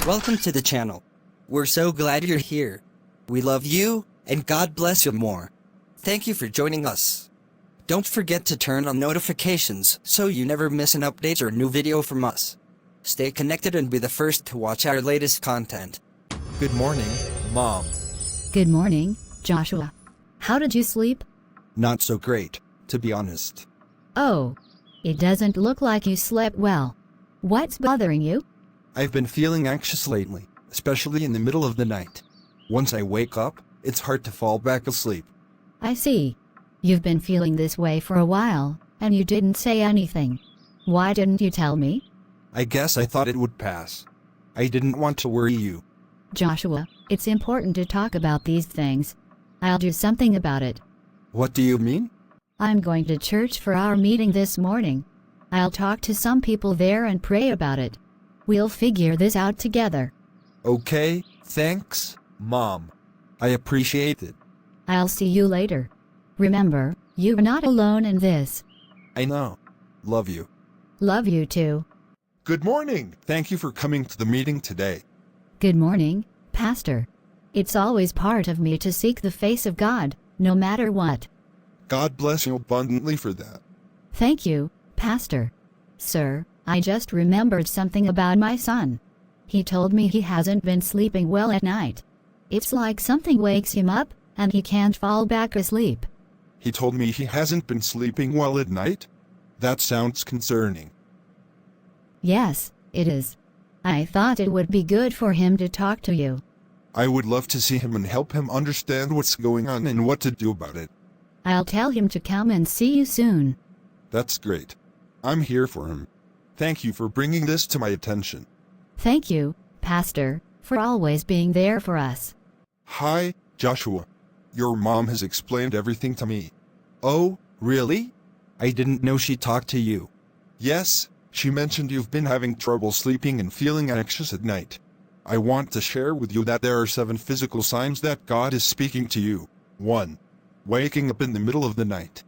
Welcome to the channel. We're so glad you're here. We love you, and God bless you more. Thank you for joining us. Don't forget to turn on notifications so you never miss an update or new video from us. Stay connected and be the first to watch our latest content. Good morning, Mom. Good morning, Joshua. How did you sleep? Not so great, to be honest. Oh, it doesn't look like you slept well. What's bothering you? I've been feeling anxious lately, especially in the middle of the night. Once I wake up, it's hard to fall back asleep. I see. You've been feeling this way for a while, and you didn't say anything. Why didn't you tell me? I guess I thought it would pass. I didn't want to worry you. Joshua, it's important to talk about these things. I'll do something about it. What do you mean? I'm going to church for our meeting this morning. I'll talk to some people there and pray about it. We'll figure this out together. Okay, thanks, Mom. I appreciate it. I'll see you later. Remember, you're not alone in this. I know. Love you. Love you too. Good morning. Thank you for coming to the meeting today. Good morning, Pastor. It's always part of me to seek the face of God, no matter what. God bless you abundantly for that. Thank you, Pastor. Sir, I just remembered something about my son. He told me he hasn't been sleeping well at night. It's like something wakes him up, and he can't fall back asleep. He told me he hasn't been sleeping well at night? That sounds concerning. Yes, it is. I thought it would be good for him to talk to you. I would love to see him and help him understand what's going on and what to do about it. I'll tell him to come and see you soon. That's great. I'm here for him. Thank you for bringing this to my attention. Thank you, Pastor, for always being there for us. Hi, Joshua. Your mom has explained everything to me. Oh, really? I didn't know she talked to you. Yes, she mentioned you've been having trouble sleeping and feeling anxious at night. I want to share with you that there are 7 physical signs that God is speaking to you. 1. Waking up in the middle of the night.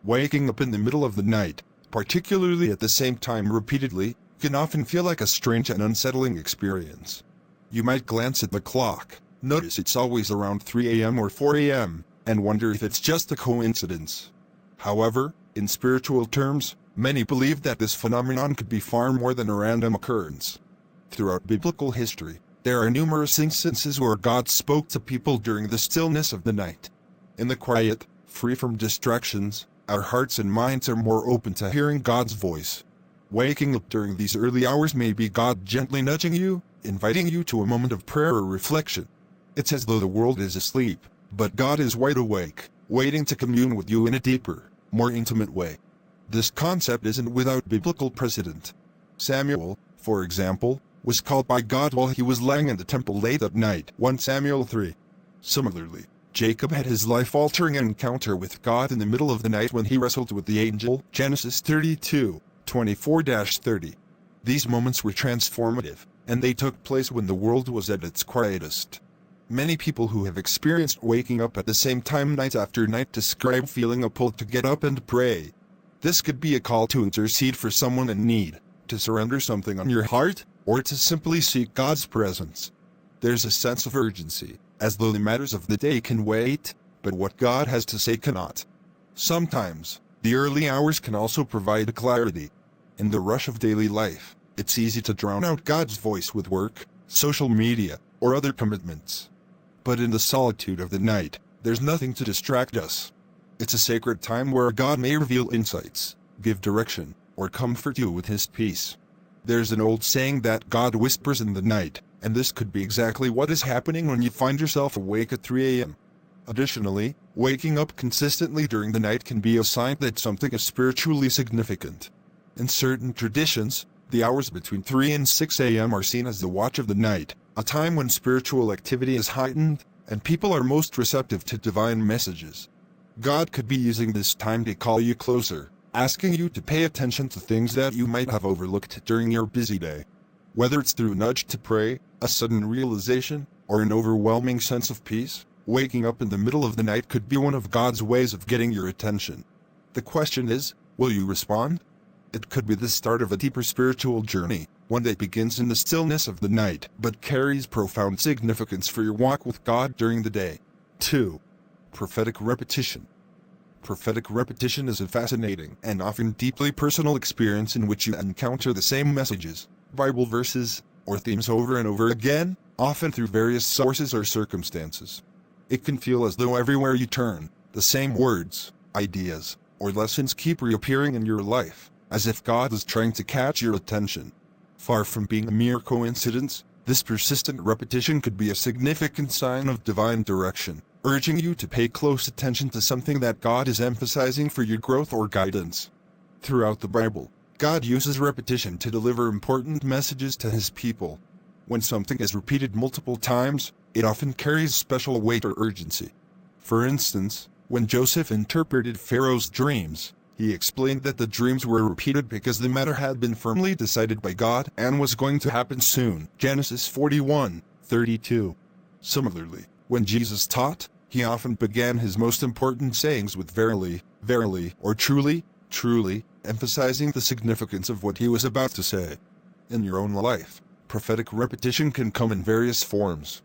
Waking up in the middle of the night, particularly at the same time repeatedly, can often feel like a strange and unsettling experience. You might glance at the clock, notice it's always around 3 a.m. or 4 a.m., and wonder if it's just a coincidence. However, in spiritual terms, many believe that this phenomenon could be far more than a random occurrence. Throughout biblical history, there are numerous instances where God spoke to people during the stillness of the night. In the quiet, free from distractions, our hearts and minds are more open to hearing God's voice. Waking up during these early hours may be God gently nudging you, inviting you to a moment of prayer or reflection. It's as though the world is asleep, but God is wide awake, waiting to commune with you in a deeper, more intimate way. This concept isn't without biblical precedent. Samuel, for example, was called by God while he was lying in the temple late at night, 1 Samuel 3. Similarly, Jacob had his life-altering encounter with God in the middle of the night when he wrestled with the angel, Genesis 32, 24-30. These moments were transformative, and they took place when the world was at its quietest. Many people who have experienced waking up at the same time night after night describe feeling a pull to get up and pray. This could be a call to intercede for someone in need, to surrender something on your heart, or to simply seek God's presence. There's a sense of urgency, as though the matters of the day can wait, but what God has to say cannot. Sometimes, the early hours can also provide clarity. In the rush of daily life, it's easy to drown out God's voice with work, social media, or other commitments. But in the solitude of the night, there's nothing to distract us. It's a sacred time where God may reveal insights, give direction, or comfort you with His peace. There's an old saying that God whispers in the night, and this could be exactly what is happening when you find yourself awake at 3 a.m. Additionally, waking up consistently during the night can be a sign that something is spiritually significant. In certain traditions, the hours between 3 and 6 a.m. are seen as the watch of the night, a time when spiritual activity is heightened, and people are most receptive to divine messages. God could be using this time to call you closer, asking you to pay attention to things that you might have overlooked during your busy day. Whether it's through a nudge to pray, a sudden realization, or an overwhelming sense of peace, waking up in the middle of the night could be one of God's ways of getting your attention. The question is, will you respond? It could be the start of a deeper spiritual journey, one that begins in the stillness of the night but carries profound significance for your walk with God during the day. 2. Prophetic repetition. Prophetic repetition is a fascinating and often deeply personal experience in which you encounter the same messages, Bible verses, or themes over and over again, often through various sources or circumstances. It can feel as though everywhere you turn, the same words, ideas, or lessons keep reappearing in your life, as if God is trying to catch your attention. Far from being a mere coincidence, this persistent repetition could be a significant sign of divine direction, urging you to pay close attention to something that God is emphasizing for your growth or guidance. Throughout the Bible, God uses repetition to deliver important messages to his people. When something is repeated multiple times, it often carries special weight or urgency. For instance, when Joseph interpreted Pharaoh's dreams, he explained that the dreams were repeated because the matter had been firmly decided by God and was going to happen soon. Genesis 41:32. Similarly, when Jesus taught, he often began his most important sayings with verily, verily, or truly, truly, emphasizing the significance of what he was about to say. In your own life, prophetic repetition can come in various forms.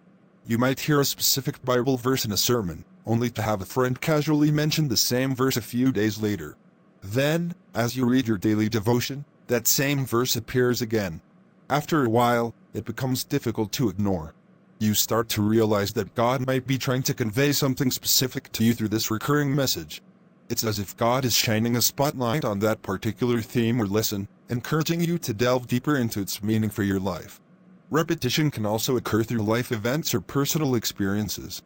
You might hear a specific Bible verse in a sermon, only to have a friend casually mention the same verse a few days later. Then, as you read your daily devotion, that same verse appears again. After a while, it becomes difficult to ignore. You start to realize that God might be trying to convey something specific to you through this recurring message. It's as if God is shining a spotlight on that particular theme or lesson, encouraging you to delve deeper into its meaning for your life. Repetition can also occur through life events or personal experiences.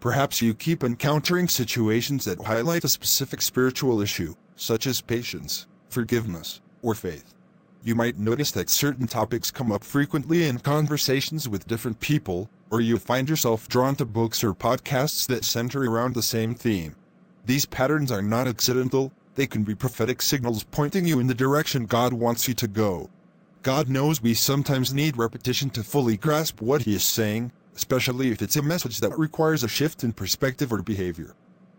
Perhaps you keep encountering situations that highlight a specific spiritual issue, such as patience, forgiveness, or faith. You might notice that certain topics come up frequently in conversations with different people, or you find yourself drawn to books or podcasts that center around the same theme. These patterns are not accidental, they can be prophetic signals pointing you in the direction God wants you to go. God knows we sometimes need repetition to fully grasp what he is saying, especially if it's a message that requires a shift in perspective or behavior.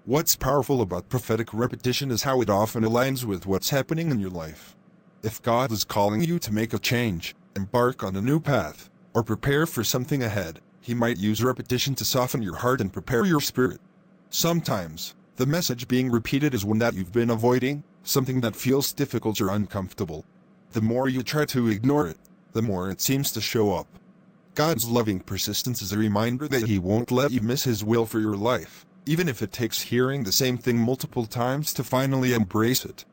What's powerful about prophetic repetition is how it often aligns with what's happening in your life. If God is calling you to make a change, embark on a new path, or prepare for something ahead, he might use repetition to soften your heart and prepare your spirit. Sometimes, the message being repeated is one that you've been avoiding, something that feels difficult or uncomfortable. The more you try to ignore it, the more it seems to show up. God's loving persistence is a reminder that he won't let you miss his will for your life, even if it takes hearing the same thing multiple times to finally embrace it.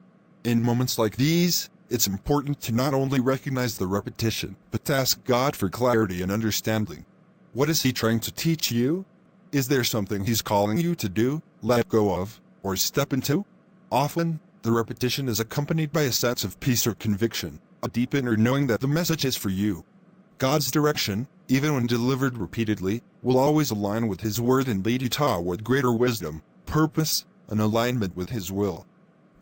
In moments like these, it's important to not only recognize the repetition, but to ask God for clarity and understanding. What is he trying to teach you? Is there something he's calling you to do, let go of, or step into? Often, the repetition is accompanied by a sense of peace or conviction, a deep inner knowing that the message is for you. God's direction, even when delivered repeatedly, will always align with his word and lead you toward greater wisdom, purpose, and alignment with his will.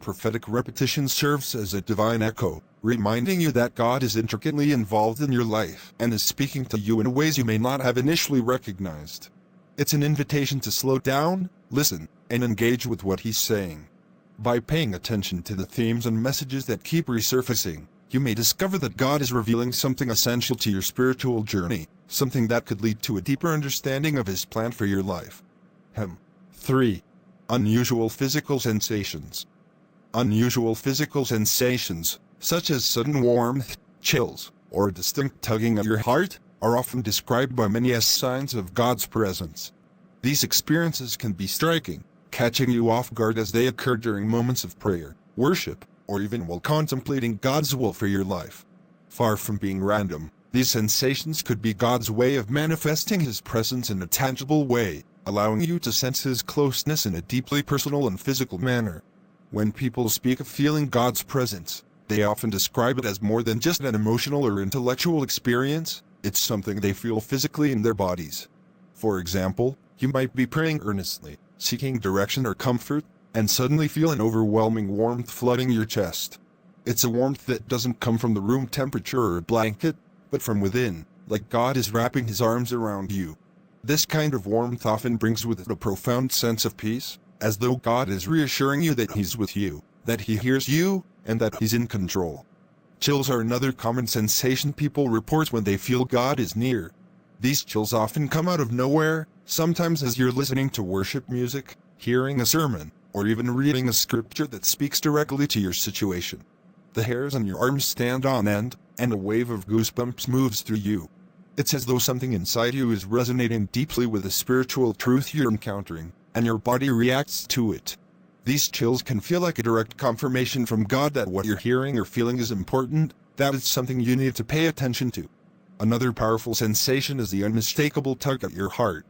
Prophetic repetition serves as a divine echo, reminding you that God is intricately involved in your life and is speaking to you in ways you may not have initially recognized. It's an invitation to slow down, listen, and engage with what he's saying. By paying attention to the themes and messages that keep resurfacing, you may discover that God is revealing something essential to your spiritual journey, something that could lead to a deeper understanding of his plan for your life. 3. Unusual physical sensations. Unusual physical sensations, such as sudden warmth, chills, or a distinct tugging at your heart, are often described by many as signs of God's presence. These experiences can be striking, catching you off guard as they occur during moments of prayer, worship, or even while contemplating God's will for your life. Far from being random, these sensations could be God's way of manifesting his presence in a tangible way, allowing you to sense his closeness in a deeply personal and physical manner. When people speak of feeling God's presence, they often describe it as more than just an emotional or intellectual experience. It's something they feel physically in their bodies. For example, you might be praying earnestly, seeking direction or comfort, and suddenly feel an overwhelming warmth flooding your chest. It's a warmth that doesn't come from the room temperature or a blanket, but from within, like God is wrapping his arms around you. This kind of warmth often brings with it a profound sense of peace, as though God is reassuring you that he's with you, that he hears you, and that he's in control. Chills are another common sensation people report when they feel God is near. These chills often come out of nowhere, sometimes as you're listening to worship music, hearing a sermon, or even reading a scripture that speaks directly to your situation. The hairs on your arms stand on end, and a wave of goosebumps moves through you. It's as though something inside you is resonating deeply with the spiritual truth you're encountering, and your body reacts to it. These chills can feel like a direct confirmation from God that what you're hearing or feeling is important, that it's something you need to pay attention to. Another powerful sensation is the unmistakable tug at your heart.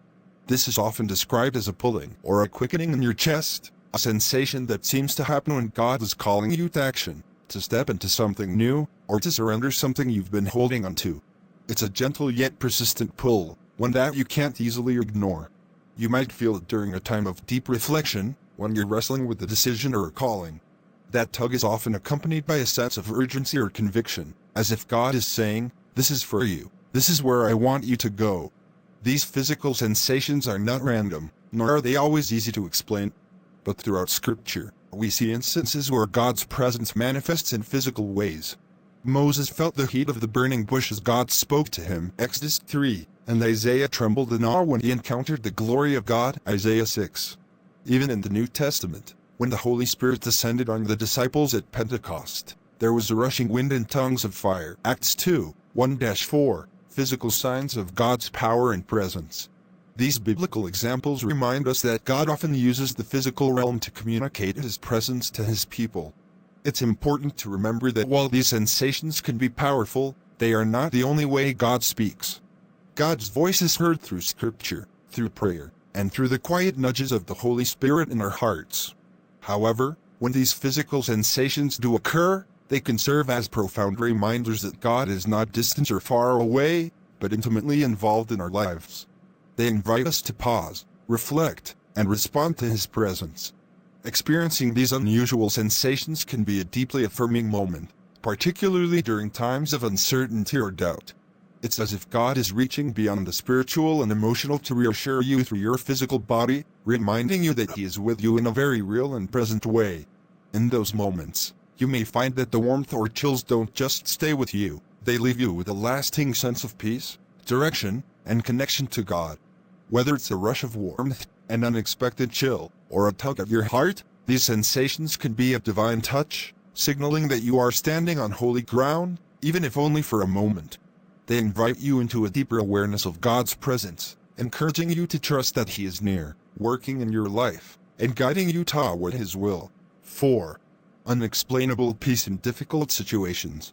This is often described as a pulling or a quickening in your chest, a sensation that seems to happen when God is calling you to action, to step into something new, or to surrender something you've been holding onto. It's a gentle yet persistent pull, one that you can't easily ignore. You might feel it during a time of deep reflection, when you're wrestling with a decision or a calling. That tug is often accompanied by a sense of urgency or conviction, as if God is saying, "This is for you. This is where I want you to go." These physical sensations are not random, nor are they always easy to explain. But throughout Scripture, we see instances where God's presence manifests in physical ways. Moses felt the heat of the burning bush as God spoke to him, Exodus 3, and Isaiah trembled in awe when he encountered the glory of God, Isaiah 6. Even in the New Testament, when the Holy Spirit descended on the disciples at Pentecost, there was a rushing wind and tongues of fire, Acts 2, 1-4, physical signs of God's power and presence. These biblical examples remind us that God often uses the physical realm to communicate His presence to His people. It's important to remember that while these sensations can be powerful, they are not the only way God speaks. God's voice is heard through Scripture, through prayer, and through the quiet nudges of the Holy Spirit in our hearts. However, when these physical sensations do occur, they can serve as profound reminders that God is not distant or far away, but intimately involved in our lives. They invite us to pause, reflect, and respond to His presence. Experiencing these unusual sensations can be a deeply affirming moment, particularly during times of uncertainty or doubt. It's as if God is reaching beyond the spiritual and emotional to reassure you through your physical body, reminding you that He is with you in a very real and present way. In those moments, you may find that the warmth or chills don't just stay with you, they leave you with a lasting sense of peace, direction, and connection to God. Whether it's a rush of warmth, an unexpected chill, or a tug at your heart, these sensations can be a divine touch, signaling that you are standing on holy ground, even if only for a moment. They invite you into a deeper awareness of God's presence, encouraging you to trust that He is near, working in your life, and guiding you toward His will. 4. Unexplainable peace in difficult situations.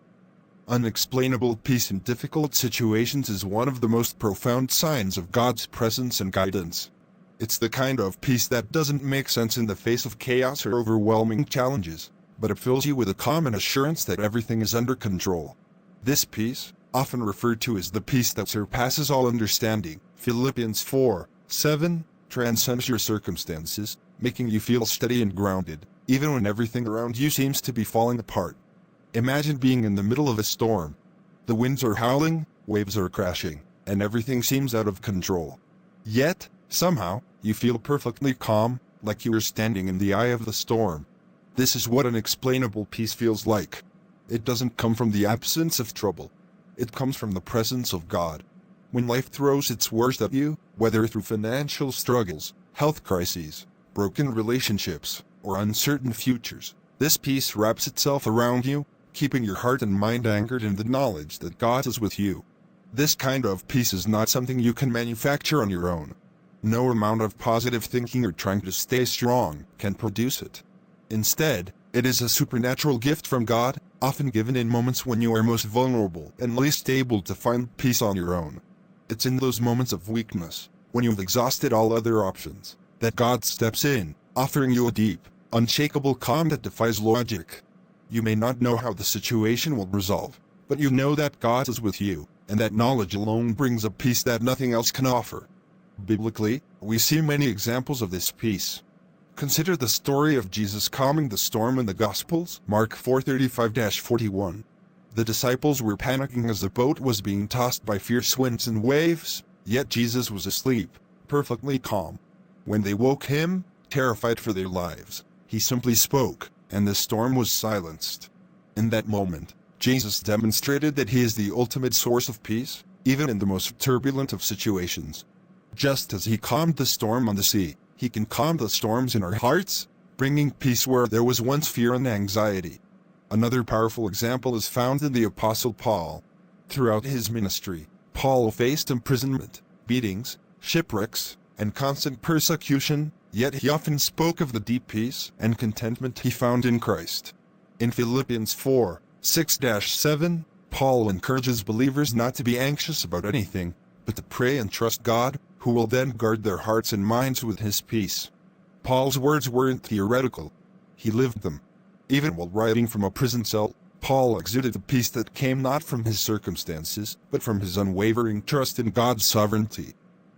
Unexplainable peace in difficult situations is one of the most profound signs of God's presence and guidance. It's the kind of peace that doesn't make sense in the face of chaos or overwhelming challenges, but it fills you with a calm and assurance that everything is under control. This peace, often referred to as the peace that surpasses all understanding, Philippians 4:7, transcends your circumstances, making you feel steady and grounded, even when everything around you seems to be falling apart. Imagine being in the middle of a storm. The winds are howling, waves are crashing, and everything seems out of control. Yet, somehow, you feel perfectly calm, like you are standing in the eye of the storm. This is what unexplainable peace feels like. It doesn't come from the absence of trouble. It comes from the presence of God. When life throws its worst at you, whether through financial struggles, health crises, broken relationships, or uncertain futures, this peace wraps itself around you, keeping your heart and mind anchored in the knowledge that God is with you. This kind of peace is not something you can manufacture on your own. No amount of positive thinking or trying to stay strong can produce it. Instead, it is a supernatural gift from God, often given in moments when you are most vulnerable and least able to find peace on your own. It's in those moments of weakness, when you've exhausted all other options, that God steps in, offering you a deep, unshakable calm that defies logic. You may not know how the situation will resolve, but you know that God is with you, and that knowledge alone brings a peace that nothing else can offer. Biblically, we see many examples of this peace. Consider the story of Jesus calming the storm in the Gospels, Mark 4:35-41. The disciples were panicking as the boat was being tossed by fierce winds and waves, yet Jesus was asleep, perfectly calm. When they woke him, terrified for their lives, he simply spoke, and the storm was silenced. In that moment, Jesus demonstrated that he is the ultimate source of peace, even in the most turbulent of situations. Just as he calmed the storm on the sea, he can calm the storms in our hearts, bringing peace where there was once fear and anxiety. Another powerful example is found in the Apostle Paul. Throughout his ministry, Paul faced imprisonment, beatings, shipwrecks, and constant persecution, yet he often spoke of the deep peace and contentment he found in Christ. In Philippians 4:6-7, Paul encourages believers not to be anxious about anything, but to pray and trust God, who will then guard their hearts and minds with his peace. Paul's words weren't theoretical. He lived them. Even while writing from a prison cell, Paul exuded the peace that came not from his circumstances, but from his unwavering trust in God's sovereignty.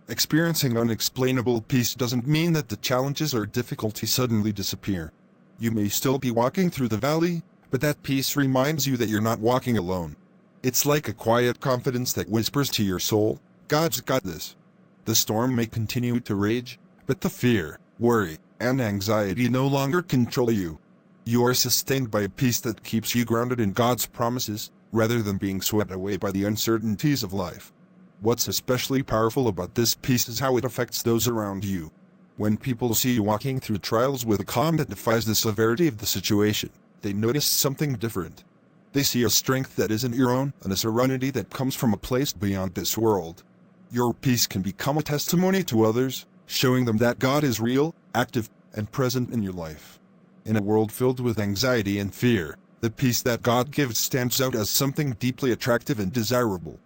Experiencing unexplainable peace doesn't mean that the challenges or difficulties suddenly disappear. You may still be walking through the valley, but that peace reminds you that you're not walking alone. It's like a quiet confidence that whispers to your soul, God's got this. The storm may continue to rage, but the fear, worry, and anxiety no longer control you. You are sustained by a peace that keeps you grounded in God's promises, rather than being swept away by the uncertainties of life. What's especially powerful about this peace is how it affects those around you. When people see you walking through trials with a calm that defies the severity of the situation, they notice something different. They see a strength that isn't your own, and a serenity that comes from a place beyond this world. Your peace can become a testimony to others, showing them that God is real, active, and present in your life. In a world filled with anxiety and fear, the peace that God gives stands out as something deeply attractive and desirable.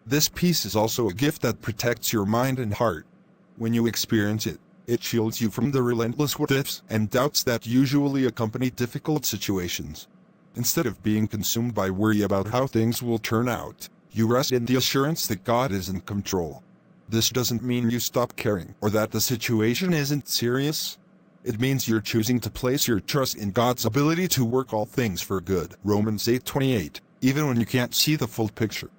This peace is also a gift that protects your mind and heart. When you experience it, it shields you from the relentless what-ifs and doubts that usually accompany difficult situations. Instead of being consumed by worry about how things will turn out, you rest in the assurance that God is in control. This doesn't mean you stop caring or that the situation isn't serious. It means you're choosing to place your trust in God's ability to work all things for good. Romans 8:28, even when you can't see the full picture.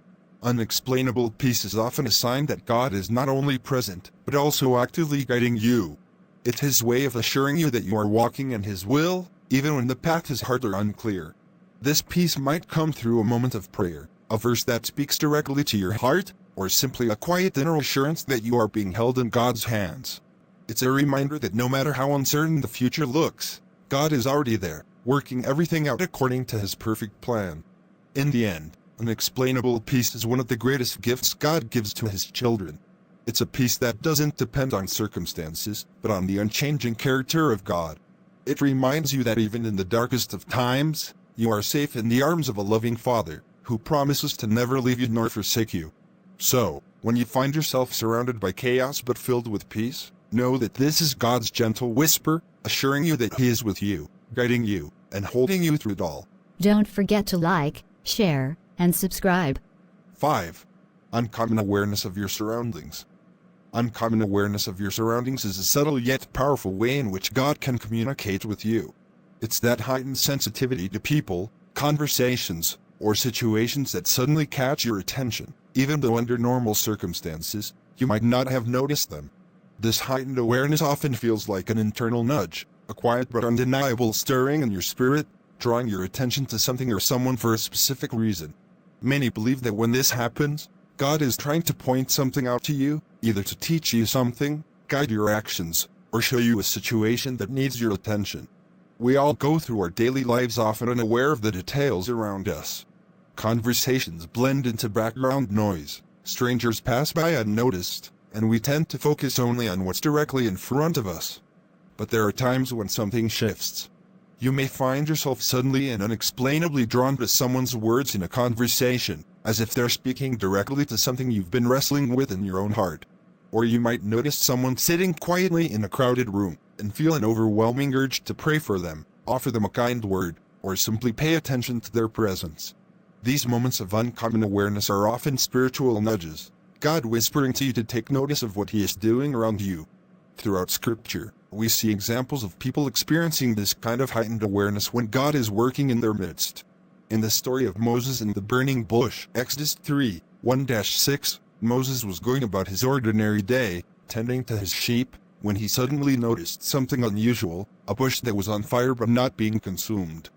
Unexplainable peace is often a sign that God is not only present, but also actively guiding you. It's his way of assuring you that you are walking in his will, even when the path is hard or unclear. This peace might come through a moment of prayer, a verse that speaks directly to your heart, or simply a quiet inner assurance that you are being held in God's hands. It's a reminder that no matter how uncertain the future looks, God is already there, working everything out according to his perfect plan. In the end, unexplainable peace is one of the greatest gifts God gives to his children. It's a peace that doesn't depend on circumstances, but on the unchanging character of God. It reminds you that even in the darkest of times, you are safe in the arms of a loving Father, who promises to never leave you nor forsake you. So, when you find yourself surrounded by chaos but filled with peace, know that this is God's gentle whisper, assuring you that he is with you, guiding you, and holding you through it all. Don't forget to like, share, and subscribe. 5. Uncommon awareness of your surroundings. Uncommon awareness of your surroundings is a subtle yet powerful way in which God can communicate with you. It's that heightened sensitivity to people, conversations, or situations that suddenly catch your attention, even though under normal circumstances, you might not have noticed them. This heightened awareness often feels like an internal nudge, a quiet but undeniable stirring in your spirit, drawing your attention to something or someone for a specific reason. Many believe that when this happens, God is trying to point something out to you, either to teach you something, guide your actions, or show you a situation that needs your attention. We all go through our daily lives often unaware of the details around us. Conversations blend into background noise, strangers pass by unnoticed, and we tend to focus only on what's directly in front of us. But there are times when something shifts. You may find yourself suddenly and unexplainably drawn to someone's words in a conversation, as if they're speaking directly to something you've been wrestling with in your own heart. Or you might notice someone sitting quietly in a crowded room, and feel an overwhelming urge to pray for them, offer them a kind word, or simply pay attention to their presence. These moments of uncommon awareness are often spiritual nudges, God whispering to you to take notice of what he is doing around you. Throughout Scripture, we see examples of people experiencing this kind of heightened awareness when God is working in their midst. In the story of Moses and the burning bush, Exodus 3:1-6, Moses was going about his ordinary day, tending to his sheep, when he suddenly noticed something unusual, a bush that was on fire but not being consumed.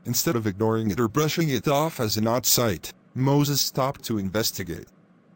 Instead of ignoring it or brushing it off as an odd sight, Moses stopped to investigate.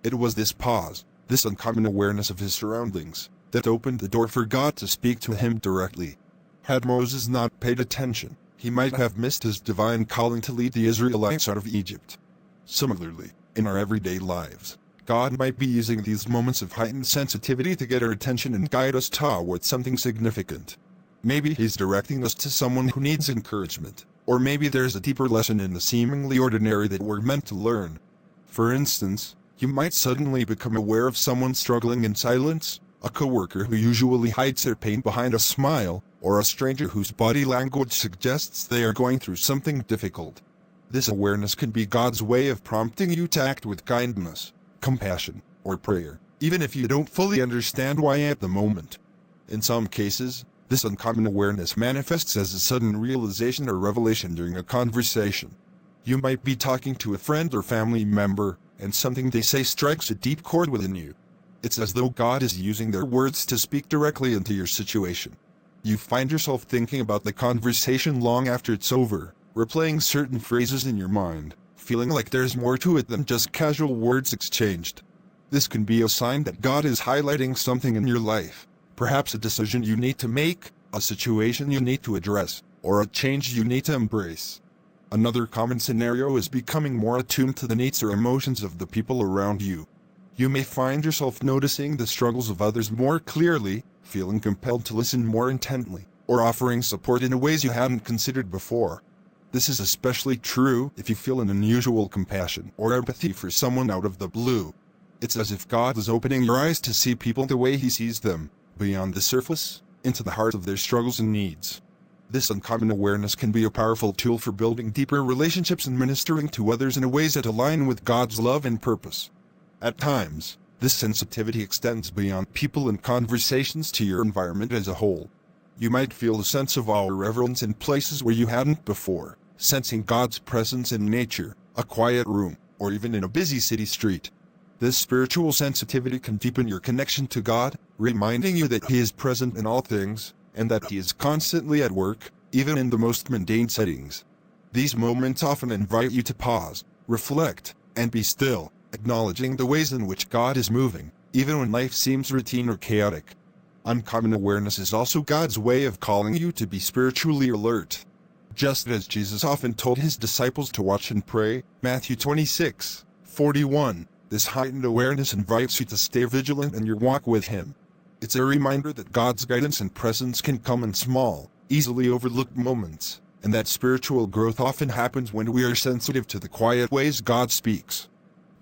It was this pause, this uncommon awareness of his surroundings, that opened the door for God to speak to him directly. Had Moses not paid attention, he might have missed his divine calling to lead the Israelites out of Egypt. Similarly, in our everyday lives, God might be using these moments of heightened sensitivity to get our attention and guide us toward something significant. Maybe he's directing us to someone who needs encouragement, or maybe there's a deeper lesson in the seemingly ordinary that we're meant to learn. For instance, you might suddenly become aware of someone struggling in silence, a coworker who usually hides their pain behind a smile, or a stranger whose body language suggests they are going through something difficult. This awareness can be God's way of prompting you to act with kindness, compassion, or prayer, even if you don't fully understand why at the moment. In some cases, this uncommon awareness manifests as a sudden realization or revelation during a conversation. You might be talking to a friend or family member, and something they say strikes a deep chord within you. It's as though God is using their words to speak directly into your situation. You find yourself thinking about the conversation long after it's over, replaying certain phrases in your mind, feeling like there's more to it than just casual words exchanged. This can be a sign that God is highlighting something in your life, perhaps a decision you need to make, a situation you need to address, or a change you need to embrace. Another common scenario is becoming more attuned to the needs or emotions of the people around you. You may find yourself noticing the struggles of others more clearly, feeling compelled to listen more intently, or offering support in ways you hadn't considered before. This is especially true if you feel an unusual compassion or empathy for someone out of the blue. It's as if God is opening your eyes to see people the way He sees them, beyond the surface, into the heart of their struggles and needs. This uncommon awareness can be a powerful tool for building deeper relationships and ministering to others in ways that align with God's love and purpose. At times, this sensitivity extends beyond people and conversations to your environment as a whole. You might feel a sense of awe or reverence in places where you hadn't before, sensing God's presence in nature, a quiet room, or even in a busy city street. This spiritual sensitivity can deepen your connection to God, reminding you that He is present in all things, and that He is constantly at work, even in the most mundane settings. These moments often invite you to pause, reflect, and be still, acknowledging the ways in which God is moving, even when life seems routine or chaotic. Uncommon awareness is also God's way of calling you to be spiritually alert. Just as Jesus often told His disciples to watch and pray, Matthew 26:41, this heightened awareness invites you to stay vigilant in your walk with Him. It's a reminder that God's guidance and presence can come in small, easily overlooked moments, and that spiritual growth often happens when we are sensitive to the quiet ways God speaks.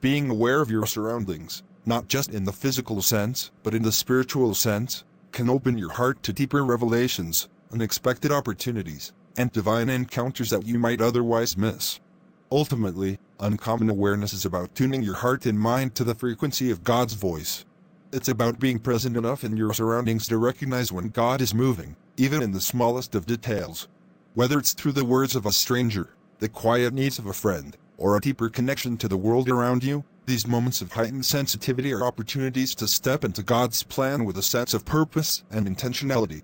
Being aware of your surroundings, not just in the physical sense, but in the spiritual sense, can open your heart to deeper revelations, unexpected opportunities, and divine encounters that you might otherwise miss. Ultimately, uncommon awareness is about tuning your heart and mind to the frequency of God's voice. It's about being present enough in your surroundings to recognize when God is moving, even in the smallest of details. Whether it's through the words of a stranger, the quiet needs of a friend, or a deeper connection to the world around you, these moments of heightened sensitivity are opportunities to step into God's plan with a sense of purpose and intentionality.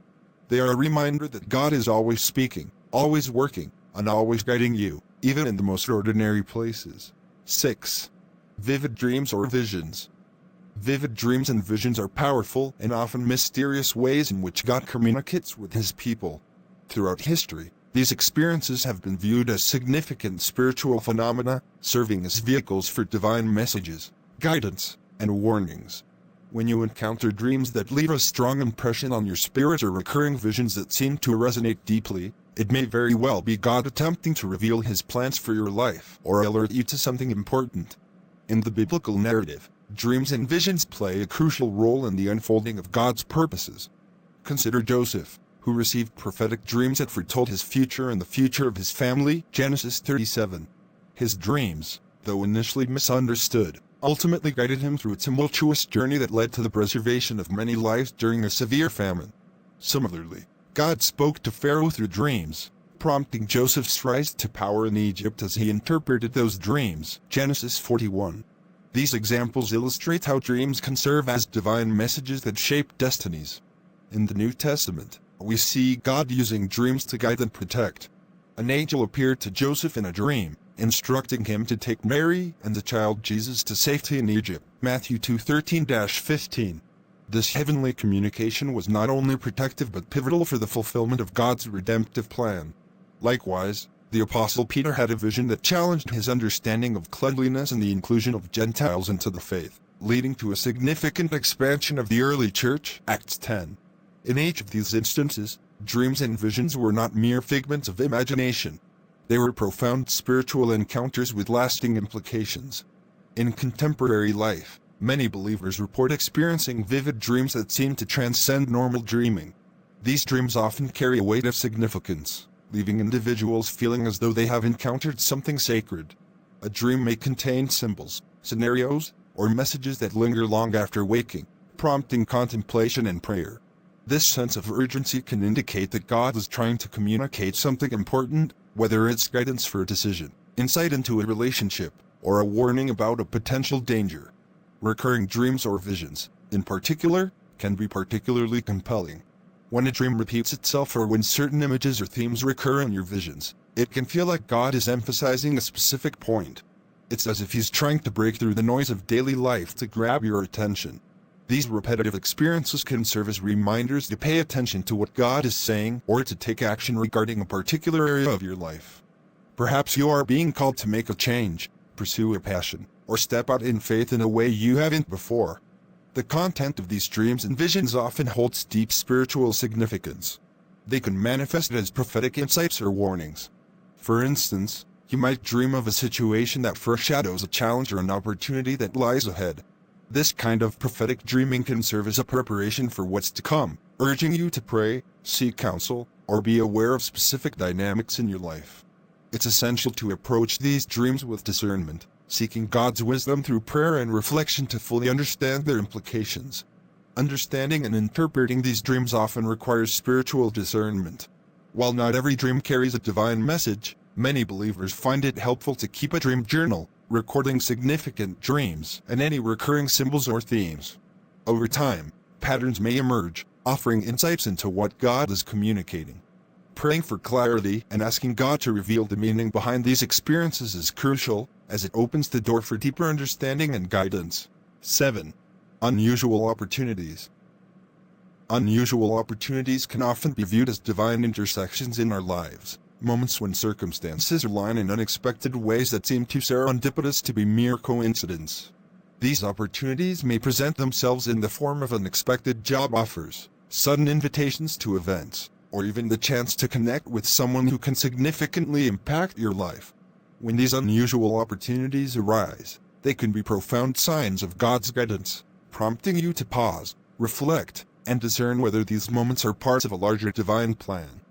They are a reminder that God is always speaking, always working, and always guiding you, even in the most ordinary places. 6. Vivid dreams or visions. Vivid dreams and visions are powerful and often mysterious ways in which God communicates with His people. Throughout history, these experiences have been viewed as significant spiritual phenomena, serving as vehicles for divine messages, guidance, and warnings. When you encounter dreams that leave a strong impression on your spirit or recurring visions that seem to resonate deeply, it may very well be God attempting to reveal His plans for your life or alert you to something important. In the biblical narrative, dreams and visions play a crucial role in the unfolding of God's purposes. Consider Joseph, who received prophetic dreams that foretold his future and the future of his family, Genesis 37. His dreams, though initially misunderstood, ultimately guided him through a tumultuous journey that led to the preservation of many lives during a severe famine. Similarly, God spoke to Pharaoh through dreams, prompting Joseph's rise to power in Egypt as he interpreted those dreams, Genesis 41. These examples illustrate how dreams can serve as divine messages that shape destinies. In the New Testament, we see God using dreams to guide and protect. An angel appeared to Joseph in a dream, instructing him to take Mary and the child Jesus to safety in Egypt. Matthew 2:13-15. This heavenly communication was not only protective but pivotal for the fulfillment of God's redemptive plan. Likewise, the Apostle Peter had a vision that challenged his understanding of cleanliness and the inclusion of Gentiles into the faith, leading to a significant expansion of the early church. Acts 10. In each of these instances, dreams and visions were not mere figments of imagination. They were profound spiritual encounters with lasting implications. In contemporary life, many believers report experiencing vivid dreams that seem to transcend normal dreaming. These dreams often carry a weight of significance, leaving individuals feeling as though they have encountered something sacred. A dream may contain symbols, scenarios, or messages that linger long after waking, prompting contemplation and prayer. This sense of urgency can indicate that God is trying to communicate something important, whether it's guidance for a decision, insight into a relationship, or a warning about a potential danger. Recurring dreams or visions, in particular, can be particularly compelling. When a dream repeats itself or when certain images or themes recur in your visions, it can feel like God is emphasizing a specific point. It's as if He's trying to break through the noise of daily life to grab your attention. These repetitive experiences can serve as reminders to pay attention to what God is saying or to take action regarding a particular area of your life. Perhaps you are being called to make a change, pursue a passion, or step out in faith in a way you haven't before. The content of these dreams and visions often holds deep spiritual significance. They can manifest as prophetic insights or warnings. For instance, you might dream of a situation that foreshadows a challenge or an opportunity that lies ahead. This kind of prophetic dreaming can serve as a preparation for what's to come, urging you to pray, seek counsel, or be aware of specific dynamics in your life. It's essential to approach these dreams with discernment, seeking God's wisdom through prayer and reflection to fully understand their implications. Understanding and interpreting these dreams often requires spiritual discernment. While not every dream carries a divine message, many believers find it helpful to keep a dream journal, recording significant dreams and any recurring symbols or themes. Over time, patterns may emerge, offering insights into what God is communicating. Praying for clarity and asking God to reveal the meaning behind these experiences is crucial, as it opens the door for deeper understanding and guidance. 7. Unusual opportunities. Unusual opportunities can often be viewed as divine intersections in our lives, moments when circumstances align in unexpected ways that seem too serendipitous to be mere coincidence. These opportunities may present themselves in the form of unexpected job offers, sudden invitations to events, or even the chance to connect with someone who can significantly impact your life. When these unusual opportunities arise, they can be profound signs of God's guidance, prompting you to pause, reflect, and discern whether these moments are parts of a larger divine plan.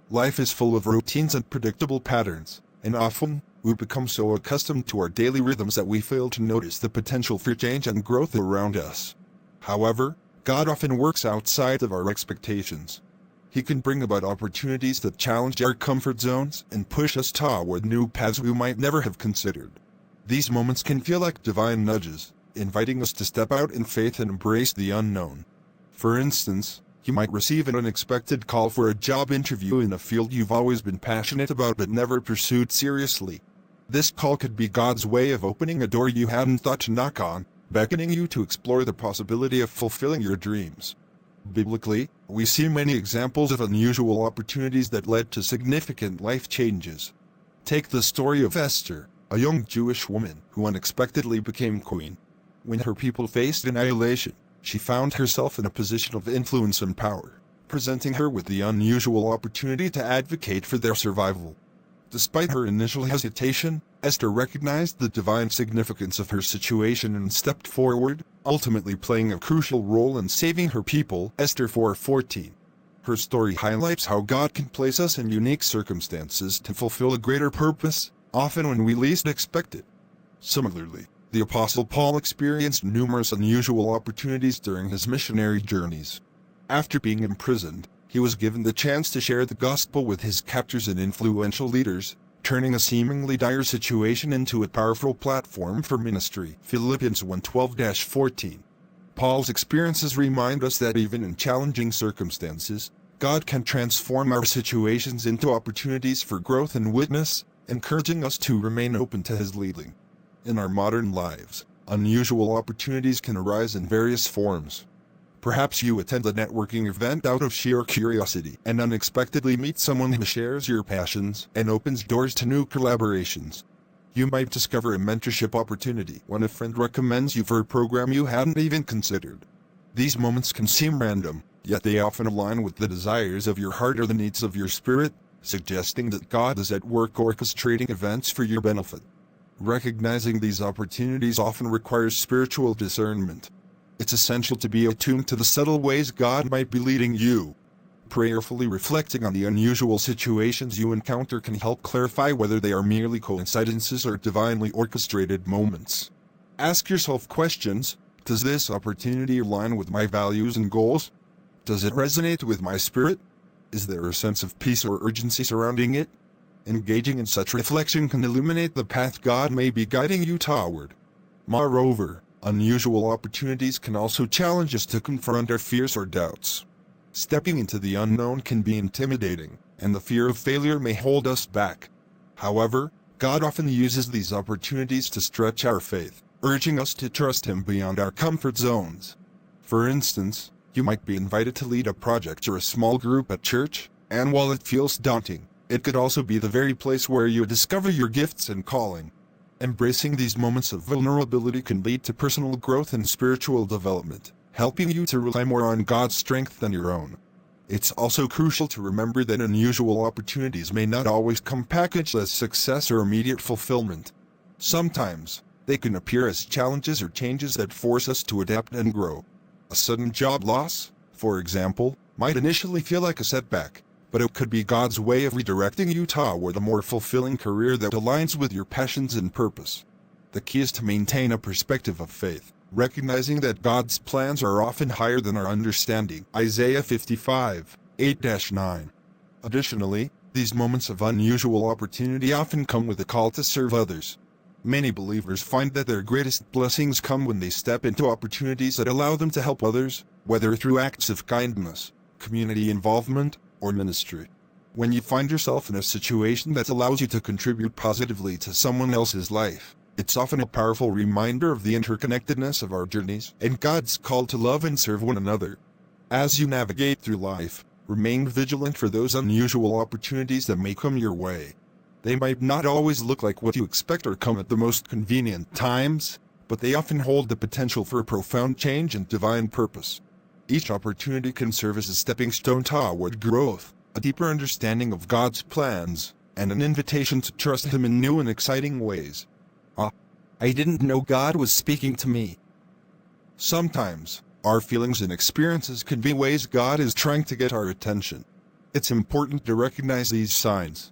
Life is full of routines and predictable patterns, and often, we become so accustomed to our daily rhythms that we fail to notice the potential for change and growth around us. However, God often works outside of our expectations. He can bring about opportunities that challenge our comfort zones and push us toward new paths we might never have considered. These moments can feel like divine nudges, inviting us to step out in faith and embrace the unknown. For instance, you might receive an unexpected call for a job interview in a field you've always been passionate about but never pursued seriously. This call could be God's way of opening a door you hadn't thought to knock on, beckoning you to explore the possibility of fulfilling your dreams. Biblically, we see many examples of unusual opportunities that led to significant life changes. Take the story of Esther, a young Jewish woman who unexpectedly became queen. When her people faced annihilation, she found herself in a position of influence and power, presenting her with the unusual opportunity to advocate for their survival. Despite her initial hesitation, Esther recognized the divine significance of her situation and stepped forward, ultimately playing a crucial role in saving her people. Esther 4:14. Her story highlights how God can place us in unique circumstances to fulfill a greater purpose, often when we least expect it. Similarly, the Apostle Paul experienced numerous unusual opportunities during his missionary journeys. After being imprisoned, he was given the chance to share the gospel with his captors and influential leaders, turning a seemingly dire situation into a powerful platform for ministry. Philippians 1:12-14. Paul's experiences remind us that even in challenging circumstances, God can transform our situations into opportunities for growth and witness, encouraging us to remain open to His leading. In our modern lives, unusual opportunities can arise in various forms. Perhaps you attend a networking event out of sheer curiosity and unexpectedly meet someone who shares your passions and opens doors to new collaborations. You might discover a mentorship opportunity when a friend recommends you for a program you hadn't even considered. These moments can seem random, yet they often align with the desires of your heart or the needs of your spirit, suggesting that God is at work orchestrating events for your benefit. Recognizing these opportunities often requires spiritual discernment. It's essential to be attuned to the subtle ways God might be leading you. Prayerfully reflecting on the unusual situations you encounter can help clarify whether they are merely coincidences or divinely orchestrated moments. Ask yourself questions: does this opportunity align with my values and goals? Does it resonate with my spirit? Is there a sense of peace or urgency surrounding it? Engaging in such reflection can illuminate the path God may be guiding you toward. Moreover, unusual opportunities can also challenge us to confront our fears or doubts. Stepping into the unknown can be intimidating, and the fear of failure may hold us back. However, God often uses these opportunities to stretch our faith, urging us to trust Him beyond our comfort zones. For instance, you might be invited to lead a project or a small group at church, and while it feels daunting, it could also be the very place where you discover your gifts and calling. Embracing these moments of vulnerability can lead to personal growth and spiritual development, helping you to rely more on God's strength than your own. It's also crucial to remember that unusual opportunities may not always come packaged as success or immediate fulfillment. Sometimes, they can appear as challenges or changes that force us to adapt and grow. A sudden job loss, for example, might initially feel like a setback, but it could be God's way of redirecting you toward a more fulfilling career that aligns with your passions and purpose. The key is to maintain a perspective of faith, recognizing that God's plans are often higher than our understanding. Isaiah 55, 8-9. Additionally, these moments of unusual opportunity often come with a call to serve others. Many believers find that their greatest blessings come when they step into opportunities that allow them to help others, whether through acts of kindness, community involvement, or ministry. When you find yourself in a situation that allows you to contribute positively to someone else's life, it's often a powerful reminder of the interconnectedness of our journeys and God's call to love and serve one another. As you navigate through life, remain vigilant for those unusual opportunities that may come your way. They might not always look like what you expect or come at the most convenient times, but they often hold the potential for a profound change and divine purpose. Each opportunity can serve as a stepping stone toward growth, a deeper understanding of God's plans, and an invitation to trust Him in new and exciting ways. I didn't know God was speaking to me. Sometimes, our feelings and experiences can be ways God is trying to get our attention. It's important to recognize these signs.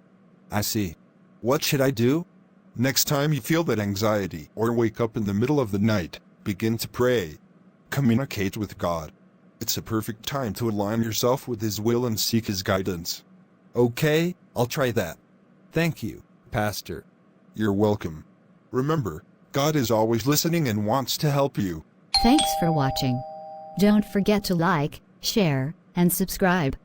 I see. What should I do? Next time you feel that anxiety or wake up in the middle of the night, begin to pray. Communicate with God. It's a perfect time to align yourself with His will and seek His guidance. Okay, I'll try that. Thank you, Pastor. You're welcome. Remember, God is always listening and wants to help you. Thanks for watching. Don't forget to like, share, and subscribe.